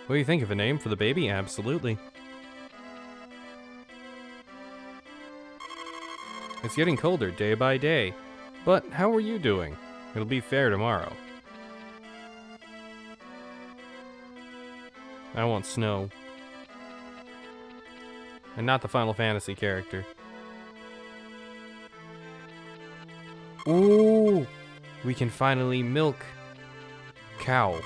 What do you think of a name for the baby? Absolutely. It's getting colder day by day. But how are you doing? It'll be fair tomorrow. I want snow. And not the Final Fantasy character. Ooh! We can finally milk cow.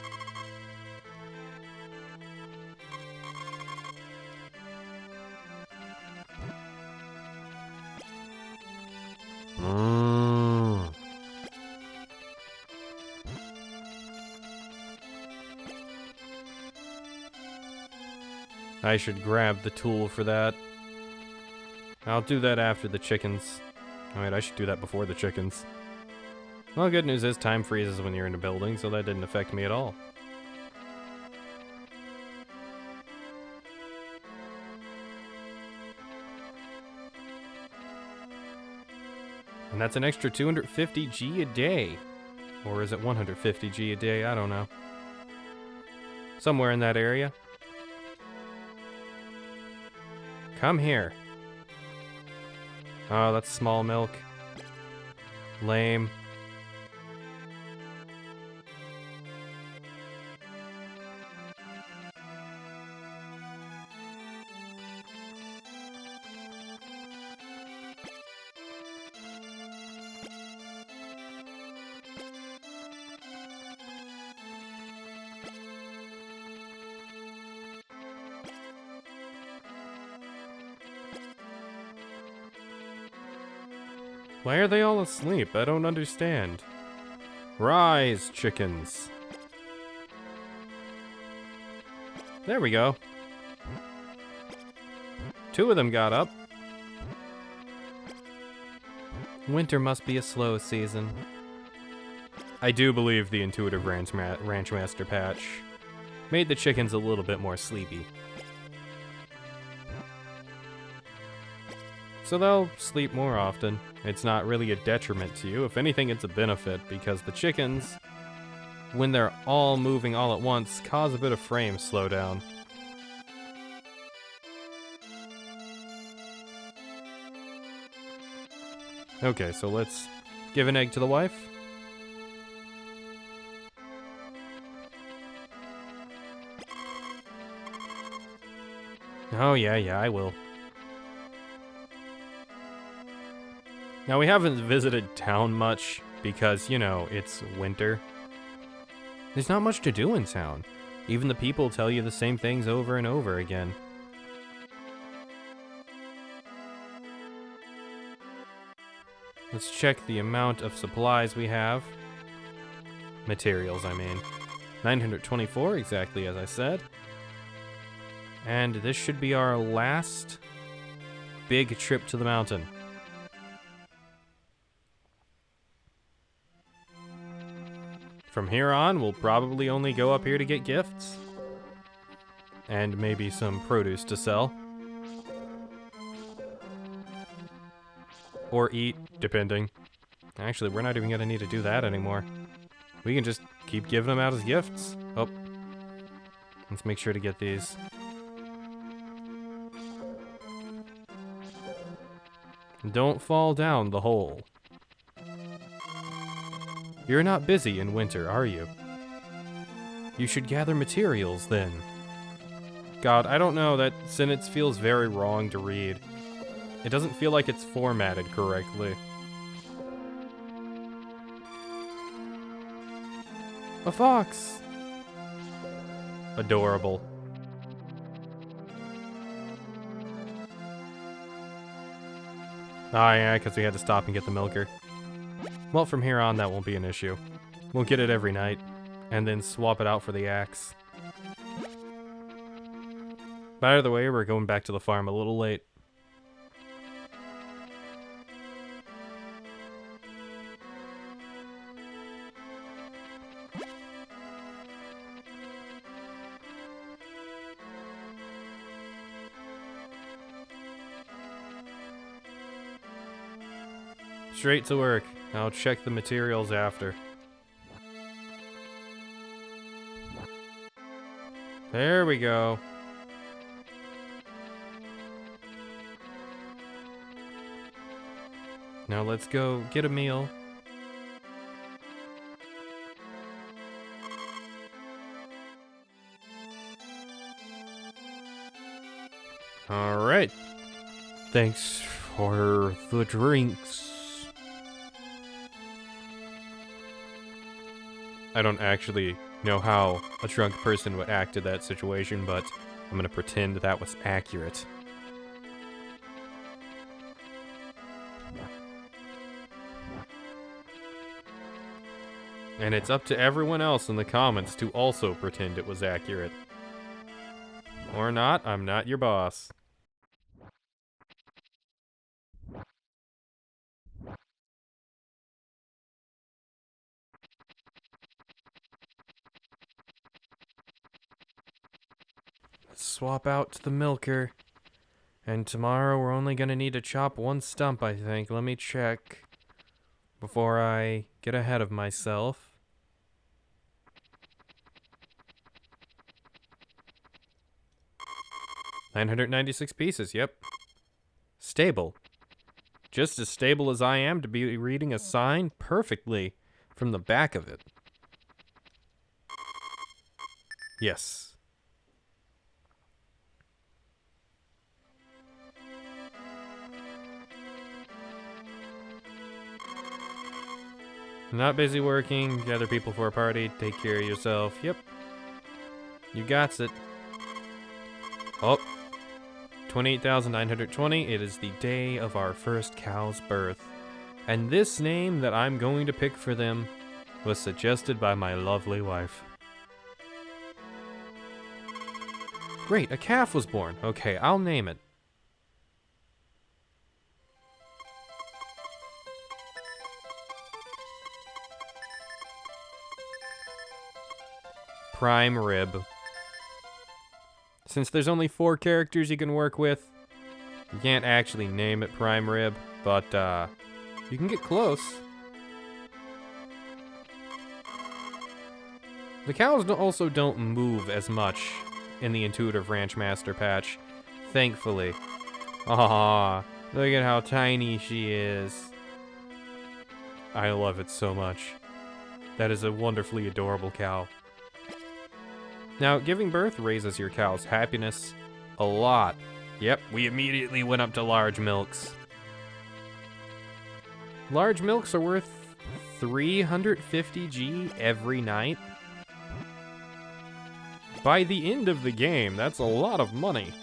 I should grab the tool for that. I'll do that after the chickens. Alright, I should do that before the chickens. Well, good news is time freezes when you're in a building, so that didn't affect me at all. And that's an extra 250 G a day. Or is it 150 G a day? I don't know. Somewhere in that area. Come here. Oh, that's small milk. Lame. Why are they all asleep? I don't understand. Rise, chickens. There we go. 2 of them got up. Winter must be a slow season. I do believe the intuitive Ranchmaster patch made the chickens a little bit more sleepy. So they'll sleep more often. It's not really a detriment to you. If anything, it's a benefit, because the chickens, when they're all moving all at once, cause a bit of frame slowdown. Okay, so let's give an egg to the wife. Oh yeah, I will. Now, we haven't visited town much because, you know, it's winter. There's not much to do in town. Even the people tell you the same things over and over again. Let's check the amount of supplies we have. Materials, I mean. 924, exactly as I said. And this should be our last big trip to the mountain. From here on, we'll probably only go up here to get gifts. And maybe some produce to sell. Or eat, depending. Actually, we're not even gonna need to do that anymore. We can just keep giving them out as gifts. Oh. Let's make sure to get these. Don't fall down the hole. You're not busy in winter, are you? You should gather materials, then. God, I don't know, that sentence feels very wrong to read. It doesn't feel like it's formatted correctly. A fox! Adorable. Ah, yeah, because we had to stop and get the milker. Well, from here on, that won't be an issue. We'll get it every night, and then swap it out for the axe. By the way, we're going back to the farm a little late. Straight to work. I'll check the materials after. There we go. Now let's go get a meal. All right. Thanks for the drinks. I don't actually know how a drunk person would act in that situation, but I'm gonna pretend that was accurate. And it's up to everyone else in the comments to also pretend it was accurate. Or not, I'm not your boss. Let's swap out to the milker. And tomorrow we're only gonna need to chop one stump, I think. Let me check before I get ahead of myself. 996 pieces, yep. Stable. Just as stable as I am to be reading a sign perfectly from the back of it. Yes. Not busy working, gather people for a party, take care of yourself. Yep. You gots it. Oh. 28,920. It is the day of our first cow's birth. And this name that I'm going to pick for them was suggested by my lovely wife. Great, a calf was born. Okay, I'll name it. Prime Rib. Since there's only 4 characters you can work with, you can't actually name it Prime Rib, but you can get close. The cows also don't move as much in the Intuitive Ranch Master patch, thankfully. Aww, look at how tiny she is. I love it so much. That is a wonderfully adorable cow. Now, giving birth raises your cow's happiness a lot. Yep, we immediately went up to large milks. Large milks are worth 350 G every night. By the end of the game, that's a lot of money.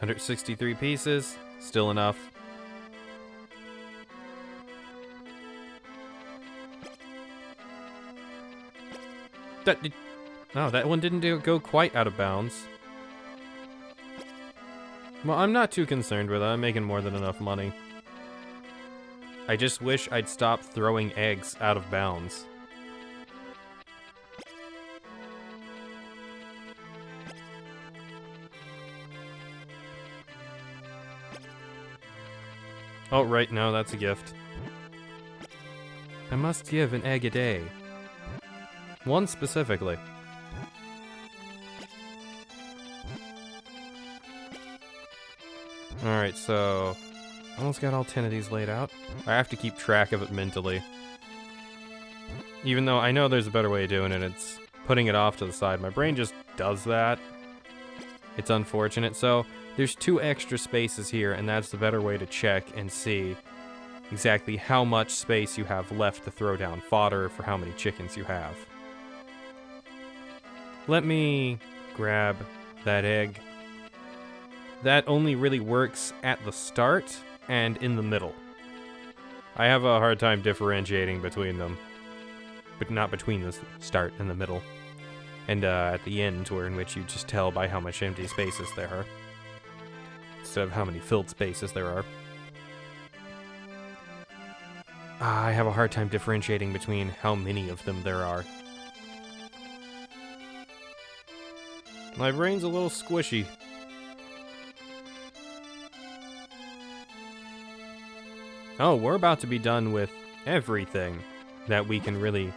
$163 pieces, still enough. No, that one didn't go quite out of bounds. Well, I'm not too concerned with it. I'm making more than enough money. I just wish I'd stop throwing eggs out of bounds. Oh, right, no, that's a gift. I must give an egg a day. One specifically. Alright, so almost got all 10 of these laid out. I have to keep track of it mentally. Even though I know there's a better way of doing it, it's putting it off to the side. My brain just does that. It's unfortunate. So there's 2 extra spaces here, and that's the better way to check and see exactly how much space you have left to throw down fodder for how many chickens you have. Let me grab that egg. That only really works at the start and in the middle. I have a hard time differentiating between them. But not between the start and the middle. And at the end, where in which you just tell by how much empty spaces there are. Instead of how many filled spaces there are. I have a hard time differentiating between how many of them there are. My brain's a little squishy. Oh, we're about to be done with everything that we can really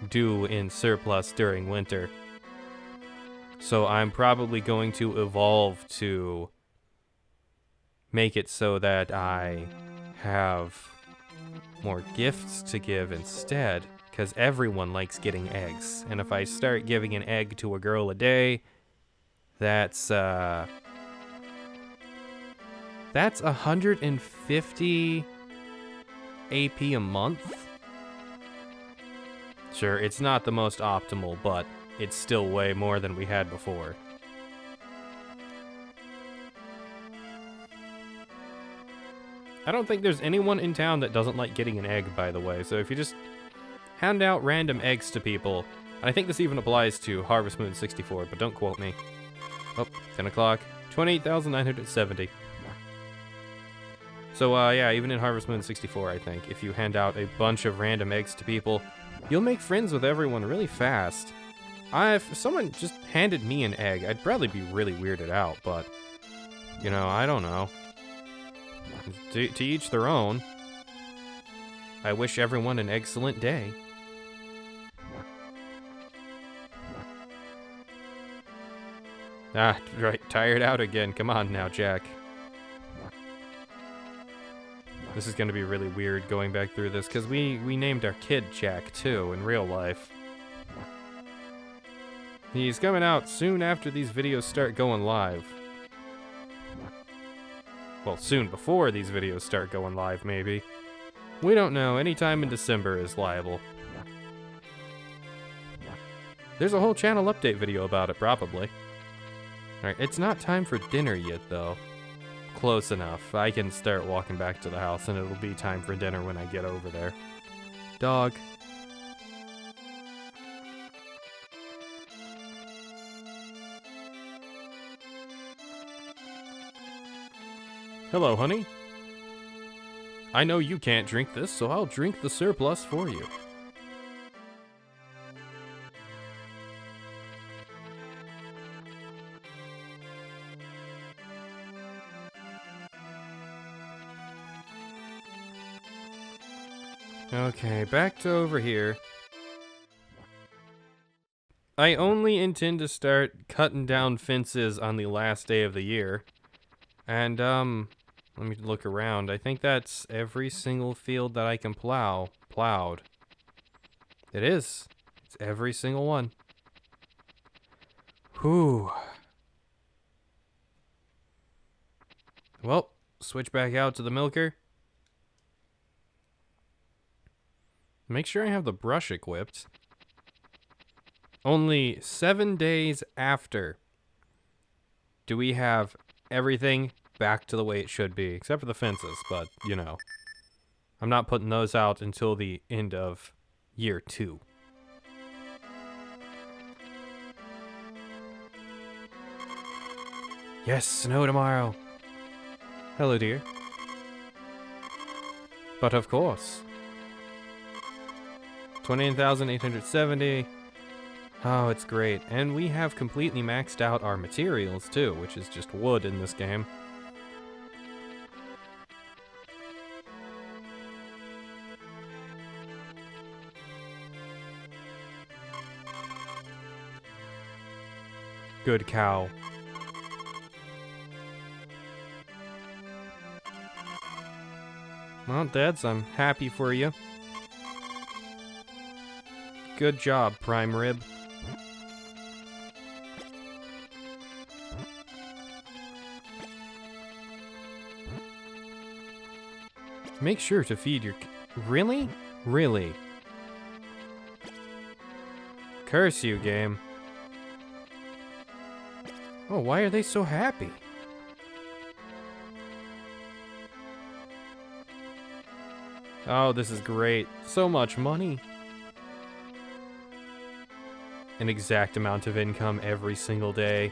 do in surplus during winter. So I'm probably going to evolve to make it so that I have more gifts to give instead, because everyone likes getting eggs. And if I start giving an egg to a girl a day, that's 150 AP a month. Sure, it's not the most optimal, but it's still way more than we had before. I don't think there's anyone in town that doesn't like getting an egg, by the way, so if you just hand out random eggs to people, and I think this even applies to Harvest Moon 64, but don't quote me. Oh, 10 o'clock, 28,970. So, yeah, even in Harvest Moon 64, I think, if you hand out a bunch of random eggs to people, you'll make friends with everyone really fast. If someone just handed me an egg, I'd probably be really weirded out, but, you know, I don't know. To each their own. I wish everyone an excellent day. Ah, right, tired out again. Come on now, Jack. This is gonna be really weird going back through this, because we named our kid Jack, too, in real life. He's coming out soon after these videos start going live. Well, soon before these videos start going live, maybe. We don't know. Anytime in December is liable. There's a whole channel update video about it, probably. Alright, it's not time for dinner yet, though. Close enough. I can start walking back to the house, and it'll be time for dinner when I get over there. Dog. Hello, honey. I know you can't drink this, so I'll drink the surplus for you. Okay, back to over here. I only intend to start cutting down fences on the last day of the year. And, let me look around. I think that's every single field that I can plowed. It is. It's every single one. Whew. Well, switch back out to the milker. Make sure I have the brush equipped. Only 7 days after do we have everything back to the way it should be, except for the fences, but, you know. I'm not putting those out until the end of year 2. Yes, snow tomorrow. Hello, dear. But of course. 28,870. Oh, it's great. And we have completely maxed out our materials, too, which is just wood in this game. Good cow. Well, Dads, I'm happy for you. Good job, Prime Rib. Make sure to feed your... Really? Really? Curse you, game. Oh, why are they so happy? Oh, this is great. So much money. An exact amount of income every single day.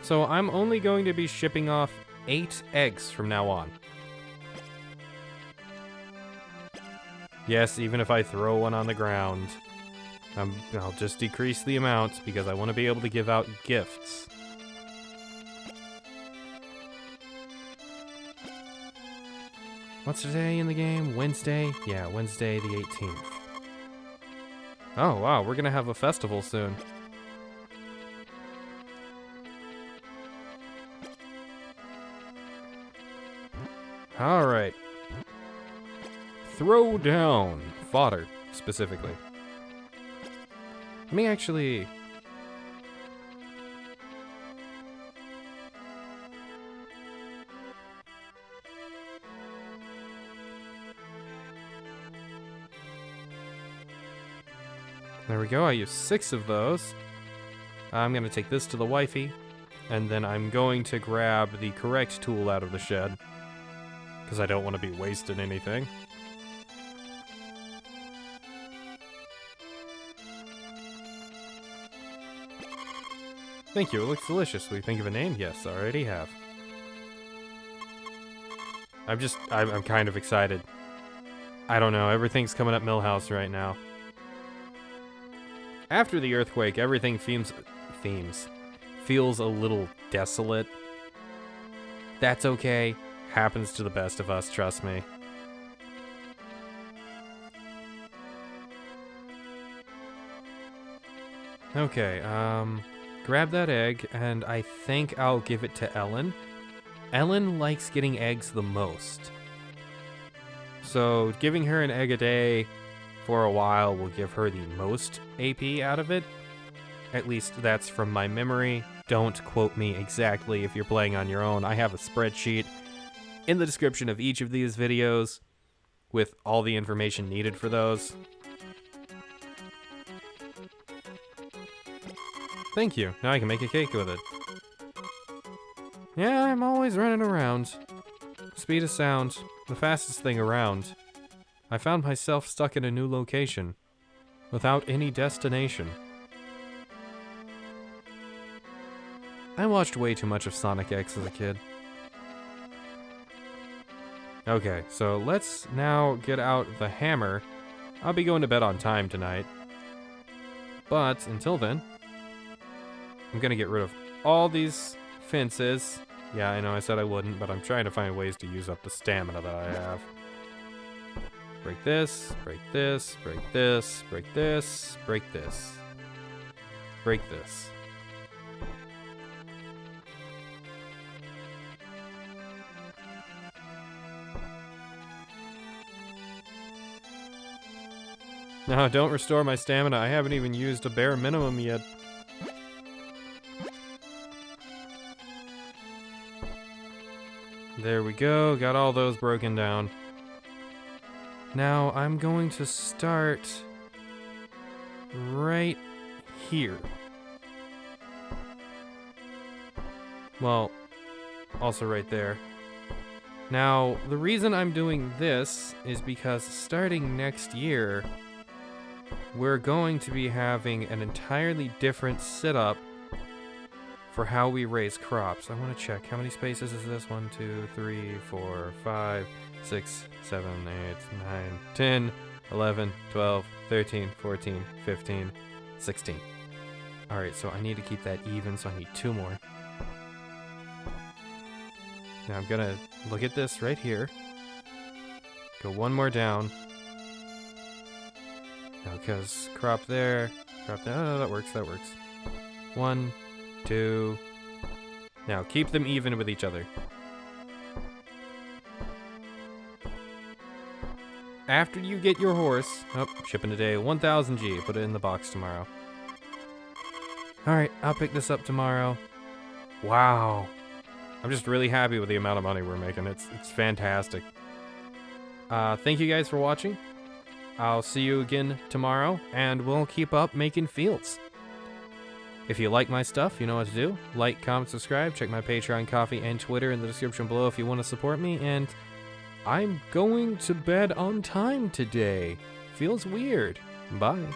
So I'm only going to be shipping off 8 eggs from now on. Yes, even if I throw one on the ground. I'll just decrease the amount because I want to be able to give out gifts. What's today in the game? Wednesday? Yeah, Wednesday the 18th. Oh, wow, we're gonna have a festival soon. Alright. Throw down. Fodder, specifically. Let me actually... There we go, I used 6 of those. I'm gonna take this to the wifey, and then I'm going to grab the correct tool out of the shed, because I don't want to be wasting anything. Thank you, it looks delicious. Will you think of a name? Yes, I already have. I'm kind of excited. I don't know, everything's coming up Millhouse right now. After the earthquake, everything feels a little desolate. That's okay. Happens to the best of us, trust me. Okay, grab that egg, and I think I'll give it to Ellen. Ellen likes getting eggs the most. So, giving her an egg a day for a while will give her the most AP out of it. At least that's from my memory. Don't quote me exactly if you're playing on your own. I have a spreadsheet in the description of each of these videos with all the information needed for those. Thank you. Now I can make a cake with it. Yeah, I'm always running around. Speed of sound, the fastest thing around. I found myself stuck in a new location, without any destination. I watched way too much of Sonic X as a kid. Okay, so let's now get out the hammer. I'll be going to bed on time tonight. But until then, I'm gonna get rid of all these fences. Yeah, I know I said I wouldn't, but I'm trying to find ways to use up the stamina that I have. Break this, break this, break this, break this, break this. Break this. No, don't restore my stamina. I haven't even used a bare minimum yet. There we go. Got all those broken down. Now, I'm going to start right here. Well, also right there. Now, the reason I'm doing this is because starting next year, we're going to be having an entirely different setup for how we raise crops. I want to check. How many spaces is this? 1, 2, 3, 4, 5, 6, 7, 8, 9, 10, 11, 12, 13, 14, 15, 16. Alright, so I need to keep that even, so I need 2 more. Now I'm gonna look at this right here. Go 1 more down. Now, because crop there, crop there. Oh, that works, that works. 1, 2. Now, keep them even with each other. After you get your horse... Oh, shipping today. 1,000 G. Put it in the box tomorrow. Alright, I'll pick this up tomorrow. Wow. I'm just really happy with the amount of money we're making. It's fantastic. Thank you guys for watching. I'll see you again tomorrow, and we'll keep up making fields. If you like my stuff, you know what to do. Like, comment, subscribe. Check my Patreon, Coffee, and Twitter in the description below if you want to support me. And I'm going to bed on time today. Feels weird. Bye.